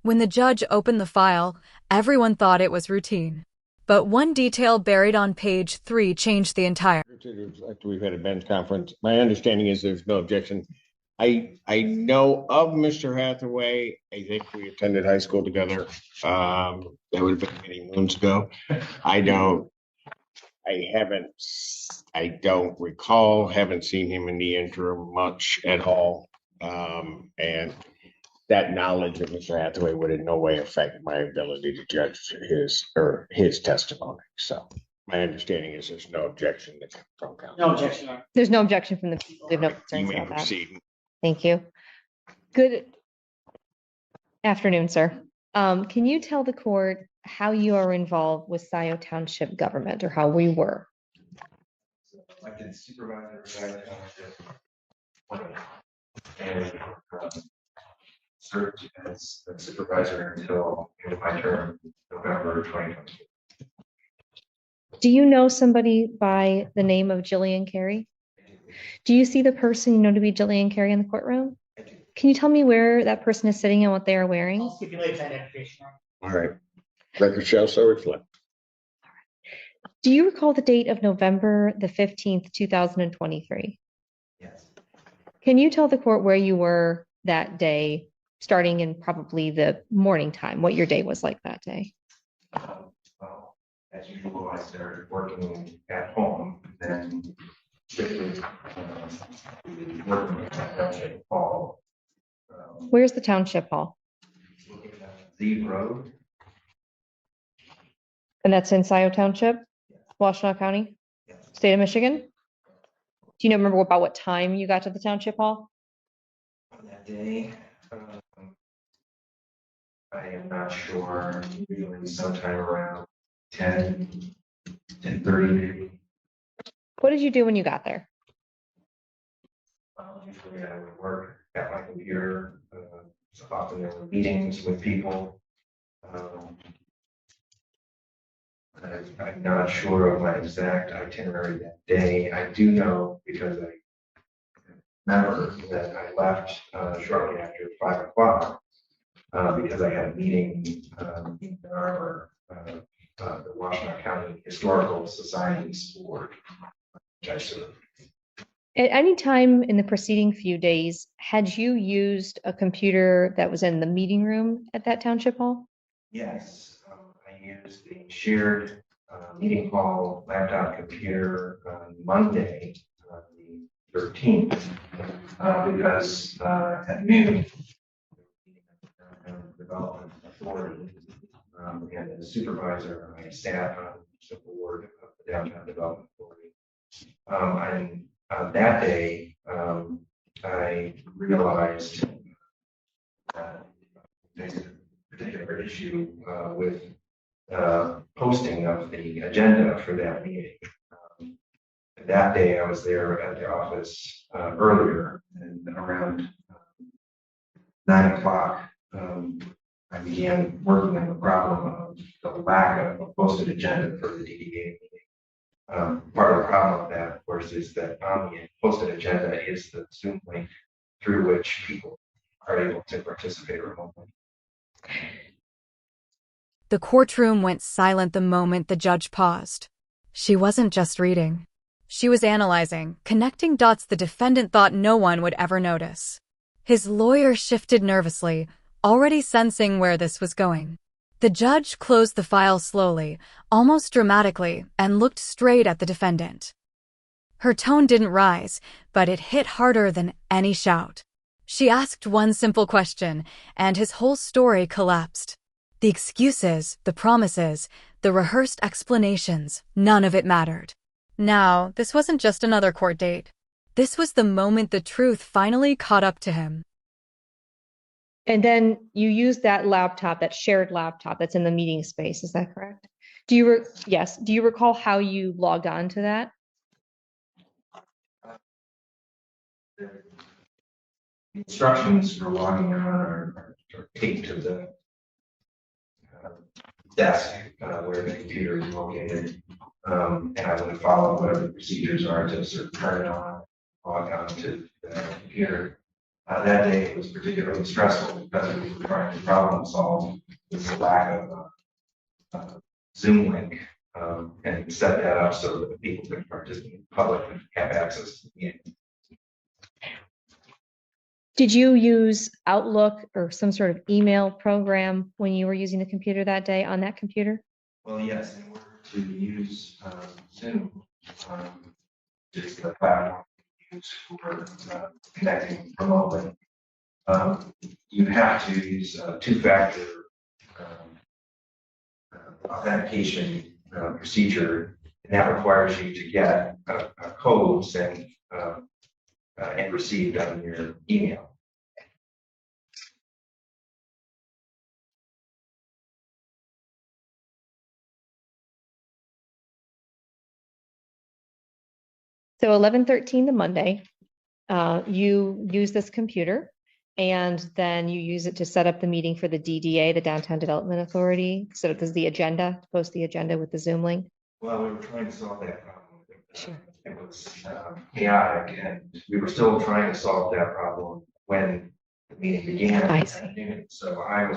When the judge opened the file, everyone thought it was routine. But one detail buried on page 3 changed the entire. After we've had a bench conference, my understanding is there's no objection. I know of Mr. Hathaway. I think we attended high school together. That would have been many moons ago. I don't, I don't recall, haven't seen him in the interim much at all. And that knowledge of Mr. Hathaway would in no way affect my ability to judge his testimony. So my understanding is there's no objection from counsel. No objection. There's no objection from the people. We have no You concerns may about that. proceed. Thank you. Good afternoon, sir. Can you tell the court how you are involved with Scioto Township government, or how we were? Elected supervisor of Showdown Township, and served as a supervisor until my term, November 2022. Do you know somebody by the name of Jillian Carey? Do you see the person you know to be Jillian Carey in the courtroom? Can you tell me where that person is sitting and what they are wearing? I'll stipulate his identification. All right. Record shall so reflect. Do you recall the date of November the 15th, 2023? Yes. Can you tell the court where you were that day, starting in probably the morning time, what your day was like that day? Well, as usual, I started working at home, then quickly working at the township hall. Where's the township hall? Looking at the road. And that's in Scioto Township, Washtenaw County, Yes. state of Michigan? Do you remember about what time you got to the township hall? On that day, I am not sure, usually sometime around 10:30. What did you do when you got there? Usually I would work at my computer. So often there were meetings with people. I'm not sure of my exact itinerary that day. I do know because I remember that I left shortly after 5 o'clock because I had a meeting in our the Washtenaw County Historical Society's board, which I served. At any time in the preceding few days, had you used a computer that was in the meeting room at that township hall? Yes, I used the shared meeting hall laptop computer on Monday, the 13th, because at noon, development authority and the supervisor, I sat on the board of the downtown development authority. And on that day, I realized that there's a particular issue with posting of the agenda for that meeting. That day, I was there at the office earlier, and around 9 o'clock, I began working on the problem of the lack of a posted agenda for the DDA meeting. Part of the problem with that, of course, is that on the posted agenda is the Zoom link through which people are able to participate remotely. The courtroom went silent the moment the judge paused. She wasn't just reading. She was analyzing, connecting dots the defendant thought no one would ever notice. His lawyer shifted nervously, already sensing where this was going. The judge closed the file slowly, almost dramatically, and looked straight at the defendant. Her tone didn't rise, but it hit harder than any shout. She asked one simple question, and his whole story collapsed. The excuses, the promises, the rehearsed explanations, none of it mattered. Now, this wasn't just another court date. This was the moment the truth finally caught up to him. And then you used that laptop, that shared laptop that's in the meeting space. Is that correct? Yes. Do you recall how you logged on to that? The instructions for logging on are taped to the desk where the computer is located. And I would follow whatever the procedures are to sort of turn it on, log on to the computer. That day was particularly stressful because we were trying to problem solve this lack of Zoom link, and set that up so that the people could participate, the public could have access to the meeting. Did you use Outlook or some sort of email program when you were using the computer that day on that computer? Well, yes, in order to use Zoom, just the platform used for connecting remotely, you have to use two-factor authentication procedure, and that requires you to get a code sent and received on your email. So 11/13 the Monday, you use this computer and then you use it to set up the meeting for the DDA, the Downtown Development Authority. So does the agenda, post the agenda with the Zoom link? Well, we were trying to solve that problem. Sure. It was chaotic, and we were still trying to solve that problem when the meeting began. I see. So I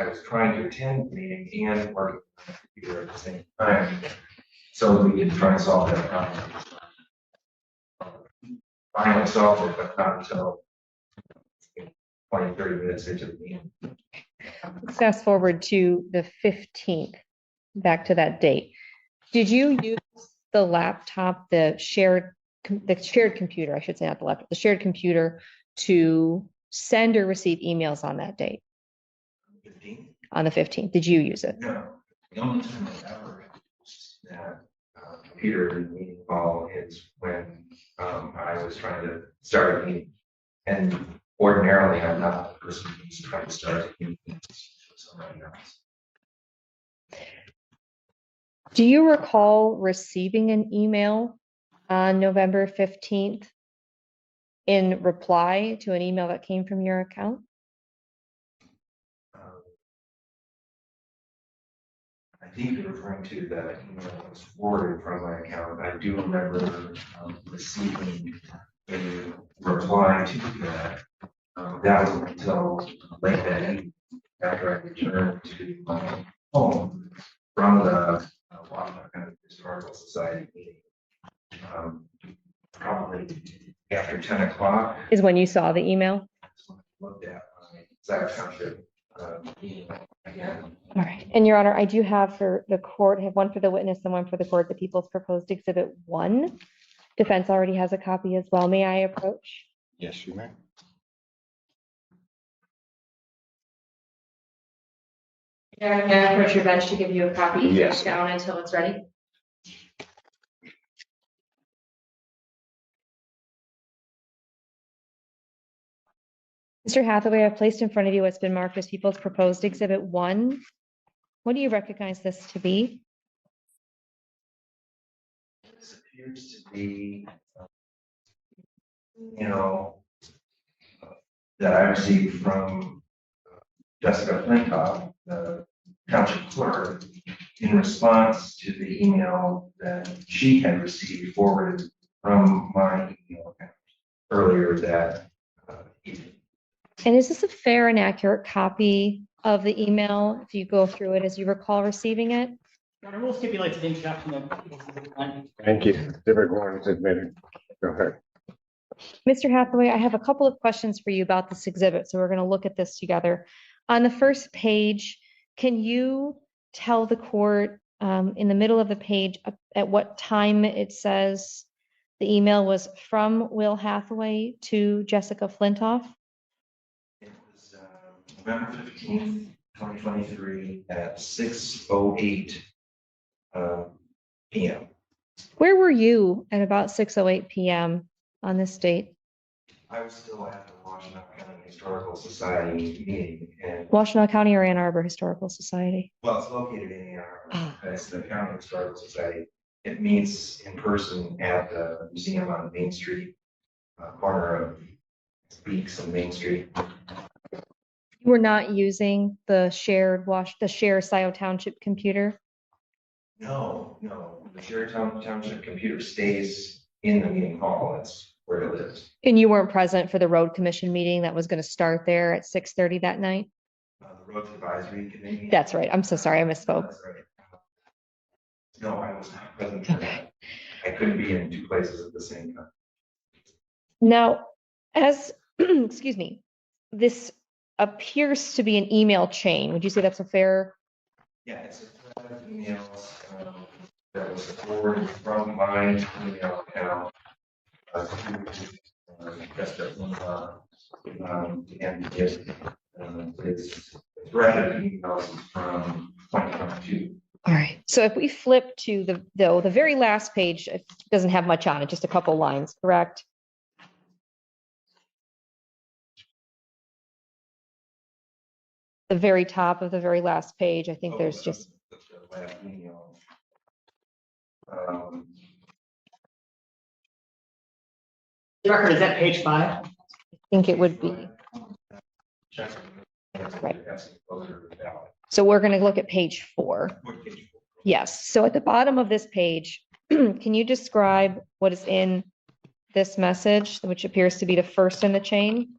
was trying to attend the meeting and working on the computer at the same time, so we could try and solve that problem. Finally solved it, but not until 20, 30 minutes into the meeting. Let's fast forward to the 15th, back to that date. Did you use the laptop, the shared computer, I should say, not the laptop, the shared computer to send or receive emails on that date? 15? On the 15th, did you use it? No. The only time I ever used that computer in the meeting hall is when I was trying to start a meeting. And ordinarily, I'm not the person who's trying to start a meeting. It's somebody else. Do you recall receiving an email on November 15th in reply to an email that came from your account? I think you're referring to the email that was forwarded from my account. I do remember receiving a reply to that. That was until late that evening after I returned to my home from the Washington Historical Society meeting. Probably after 10 o'clock. Is when you saw the email? That's when I looked at my Zach Township email again. All right. And Your Honor, I do have for the court, I have one for the witness and one for the court, the People's Proposed Exhibit 1. Defense already has a copy as well. May I approach? Yes, you may. May I approach your bench to give you a copy? Yes. Down until it's ready. Mr. Hathaway, I've placed in front of you what's been marked as People's Proposed Exhibit 1. What do you recognize this to be? This appears to be, that I received from Jessica Flintoff, the township clerk, in response to the email that she had received forwarded from my email account earlier that evening. And is this a fair and accurate copy of the email, if you go through it as you recall receiving it? Your Honor, rule stipulates the introduction of. Thank you. Exhibit 1 is admitted. Go ahead. Mr. Hathaway, I have a couple of questions for you about this exhibit, so we're going to look at this together. On the first page, can you tell the court in the middle of the page at what time it says the email was from Will Hathaway to Jessica Flintoff? It was November 15th, 2023 at 6:08 p.m. Where were you at about 6:08 p.m. on this date? I was still at the Washington County Historical Society meeting, and Washtenaw County or Ann Arbor Historical Society? well, it's located in Ann Arbor. It's the County Historical Society. It meets in person at the museum on Main Street, corner of Beeks and Main Street. You were not using the shared Scioto Township computer? No. The Showdown Township computer stays in the meeting hall. It's where it lives. And you weren't present for the road commission meeting that was going to start there at 6:30 that night? The road advisory committee. That's right. I'm so sorry, I misspoke. That's right. No, I was not present for that. I couldn't be in two places at the same time. Now, as, excuse me, this appears to be an email chain. Would you say that's a fair? Yeah, it's a thread of emails that was forwarded from my email account and it's thread of emails from 2022. All right. So if we flip to the very last page, it doesn't have much on it, just a couple lines, correct? The very top of the very last page, I think there's just. The last email. The record is at page 5. I think it would be. Right. So we're going to look at page 4. Yes. So at the bottom of this page, can you describe what is in this message, which appears to be the first in the chain?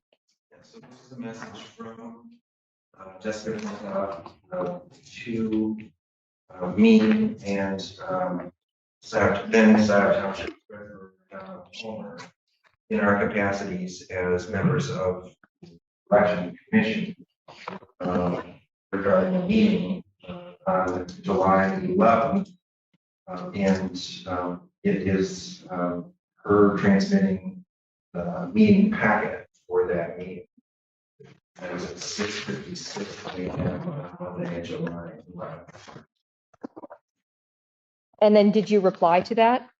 Yeah, so this is a message from Jessica to me and then South Township Treasurer Homer in our capacities as members of the election commission regarding a meeting on July 11th, and it is her transmitting the meeting packet for that meeting. That was at 6:56 a.m. on July 11th. And then did you reply to that?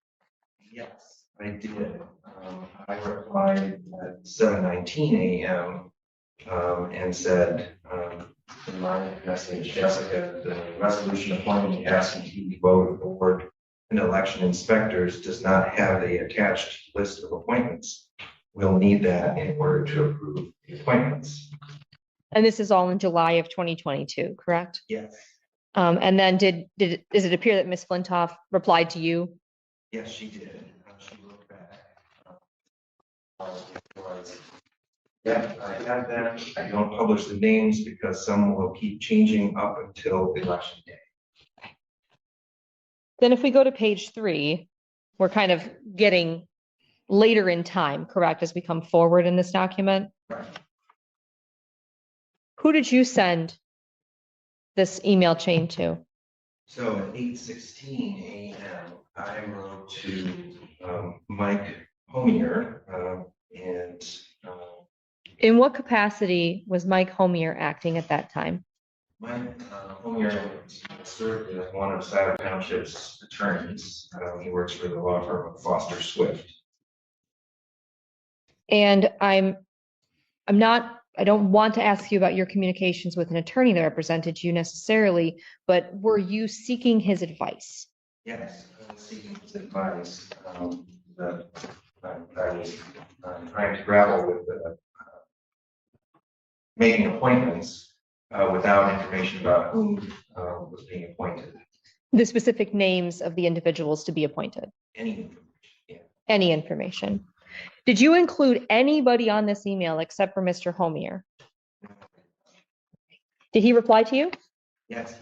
Yes, I did. I replied at 7:19 a.m. And said in my message, Jessica, the resolution appointing the absentee vote board and election inspectors does not have the attached list of appointments. We'll need that in order to approve the appointments. And this is all in July of 2022, correct? Yes. And then does it appear that Ms. Flintoff replied to you? Yes, she did. She wrote back. Yeah, I have that. I don't publish the names because some will keep changing up until election day. Then if we go to page 3, we're kind of getting later in time, correct, as we come forward in this document? Right. Who did you send this email chain to? So at 8:16 a.m., I wrote to Mike Homier and In what capacity was Mike Homier acting at that time? Mike Homier served as one of South Township's attorneys. He works for the law firm of Foster Swift. And I don't want to ask you about your communications with an attorney that represented you necessarily, but were you seeking his advice? Yes, I was seeking his advice. That I was trying to grapple with making appointments without information about who was being appointed. The specific names of the individuals to be appointed? Any information, yeah. Any information. Did you include anybody on this email except for Mr. Homier? Did he reply to you? Yes.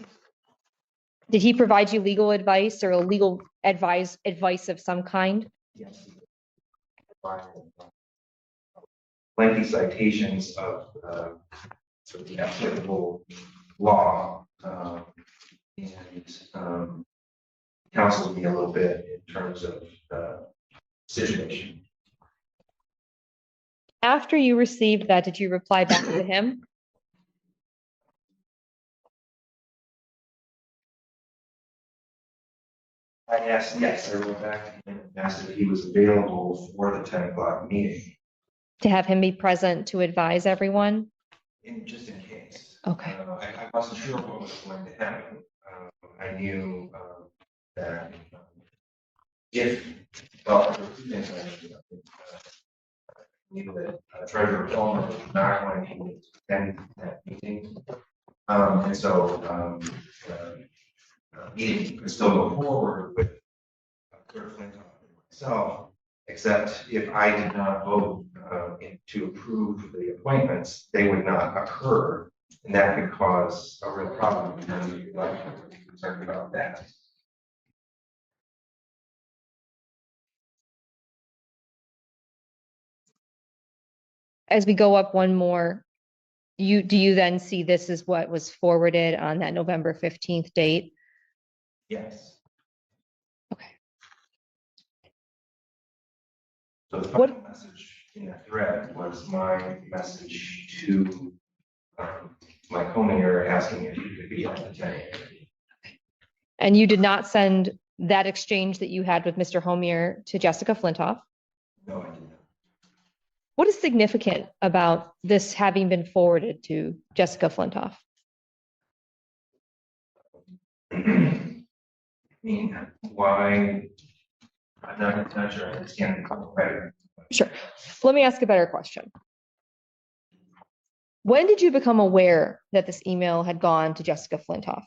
Did he provide you legal advice or a legal advice of some kind? Yes. Lengthy citations of sort of the applicable law and counseled me a little bit in terms of the situation. After you received that, did you reply back to him? I asked, yes, I wrote back and asked if he was available for the 10 o'clock meeting. To have him be present to advise everyone? Just in case. Okay. I wasn't sure what was going to happen. I knew that if, well, there were two things I knew that Treasurer Palmer was not going to attend that meeting. And so meeting could still go forward with Clerk Flintoff and myself, except if I did not vote to approve the appointments, they would not occur. And that could cause a real problem in terms of the election. I'm concerned about that. As we go up one more, do you then see this as what was forwarded on that November 15th date? Yes. Okay. So the final message in that thread was my message to Mike Homier asking if he could be on the 10 a.m. And you did not send that exchange that you had with Mr. Homier to Jessica Flintoff? No, I did not. What is significant about this having been forwarded to Jessica Flintoff? I mean, why? I'm not sure I understand the better. Sure. Let me ask a better question. When did you become aware that this email had gone to Jessica Flintoff?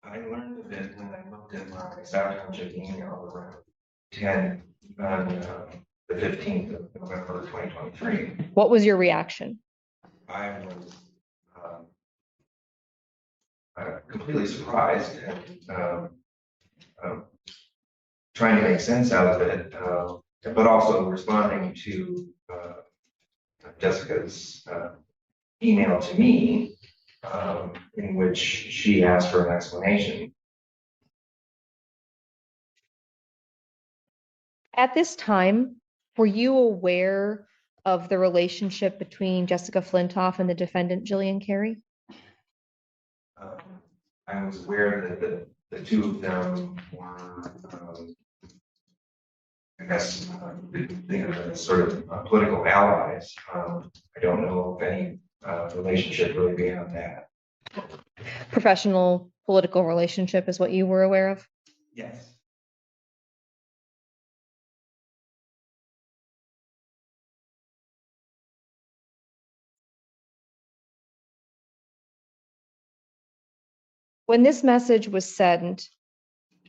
I learned of it when I looked at my South Township email around 10 on the 15th of November 2023. What was your reaction? I was completely surprised and trying to make sense out of it, but also responding to Jessica's email to me, in which she asked for an explanation. At this time, were you aware of the relationship between Jessica Flintoff and the defendant, Jillian Carey? I was aware that the two of them were, I guess, think of it as sort of political allies. I don't know of any relationship really beyond that. Professional political relationship is what you were aware of? Yes. When this message was sent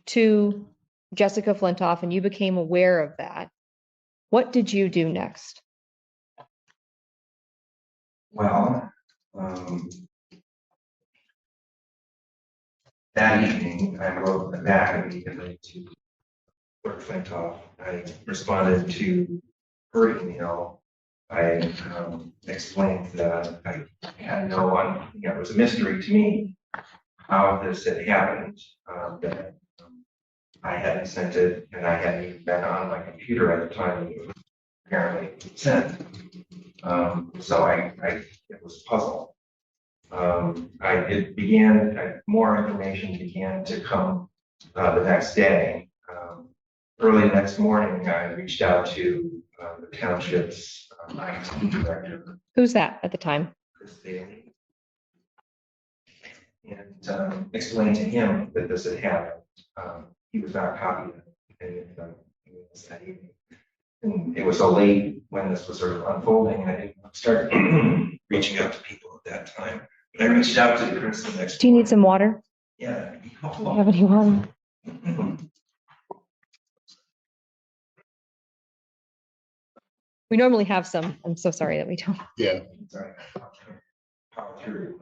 to Jessica Flintoff and you became aware of that, what did you do next? Well, that evening, I wrote back immediately to Clerk Flintoff. I responded to her email. I explained that I had no one, it was a mystery to me how this had happened, that I hadn't sent it and I hadn't even been on my computer at the time it was apparently sent. So I it was a puzzle. More information began to come the next day. Early next morning, I reached out to the township's IT director. Who's that at the time? Chris Bailey, and explained to him that this had happened. He was not happy, and that evening. And it was so late when this was sort of unfolding, and I didn't start reaching out to people at that time. But I reached out to Chris the next. Do you need some water? Yeah. Do you have any water? We normally have some. I'm so sorry that we don't. Yeah. Sorry. Power through.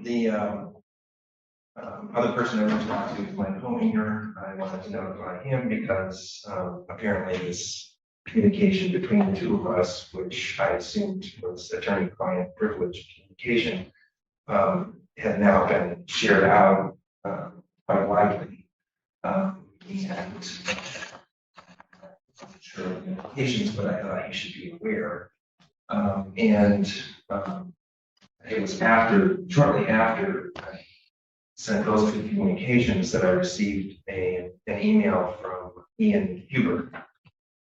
The other person I went to talk to was Mike Homier. I wanted to notify him because apparently this communication between the two of us, which I assumed was attorney-client privilege communication, had now been shared out quite widely. And sure implications, but I thought he should be aware. It was shortly after I sent those two communications that I received an email from Ian Hubert.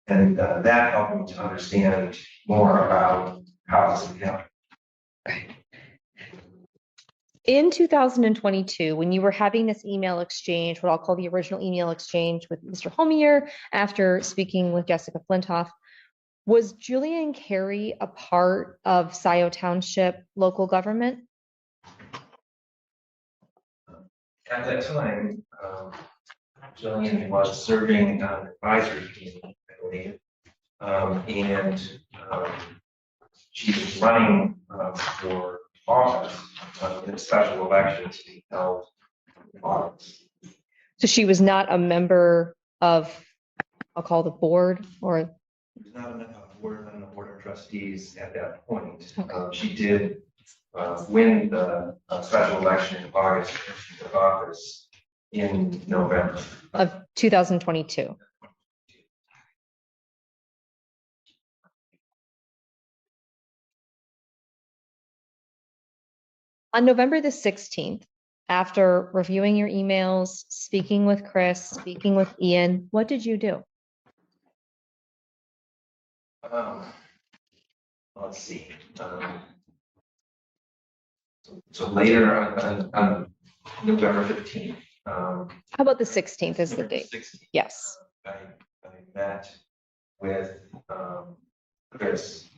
And that helped me to understand more about how this had happened. In 2022, when you were having this email exchange, what I'll call the original email exchange with Mr. Homier after speaking with Jessica Flintoff, was Jillian Carey a part of Scioto Township local government? At that time, Jillian was serving on an advisory committee, I believe. And she was running for office in a special election to be held in August. So she was not a member of, I'll call the board, or She was not on the board of trustees at that point. Okay. She did win the special election in August, and she took office in November. of 2022. On November the 16th, after reviewing your emails, speaking with Chris, speaking with Ian, what did you do? Let's see. So later on November 15th. How about the 16th is the date? 16th, Yes. I met with Chris.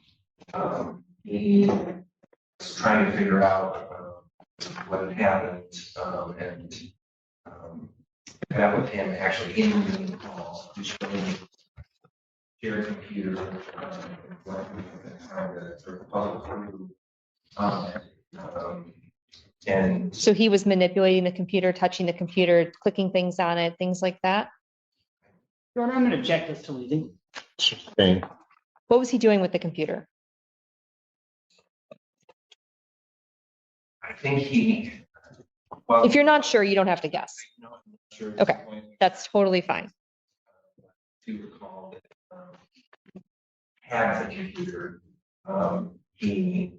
He was trying to figure out what had happened and met with him actually in the meeting hall to show him shared computer and So he was manipulating the computer, touching the computer, clicking things on it, things like that. Your Honor, I'm going to object this to leaving. Sustain. What was he doing with the computer? I think he. Well, If you're not sure, you don't have to guess. no, I'm not sure at this Okay. point. That's totally fine. To recall that had the computer, he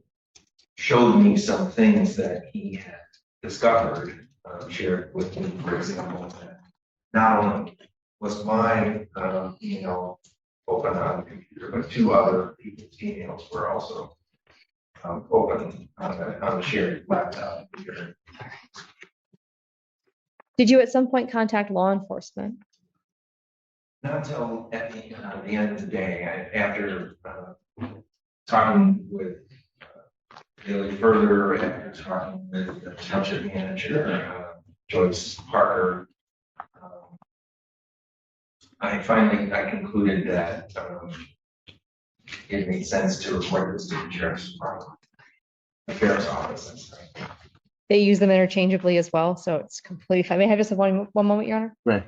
showed me some things that he had discovered, shared with me, for example, that not only was my email open on the computer, but two other people's emails were also open on the shared laptop computer. Did you at some point contact law enforcement? Not until at the end of the day, after talking with Billy further, after talking with the township manager, Joyce Parker, I concluded that it made sense to report this to the sheriff's department, the sheriff's office. They use them interchangeably as well, so it's completely fine. May I have just one moment, Your Honor? Right.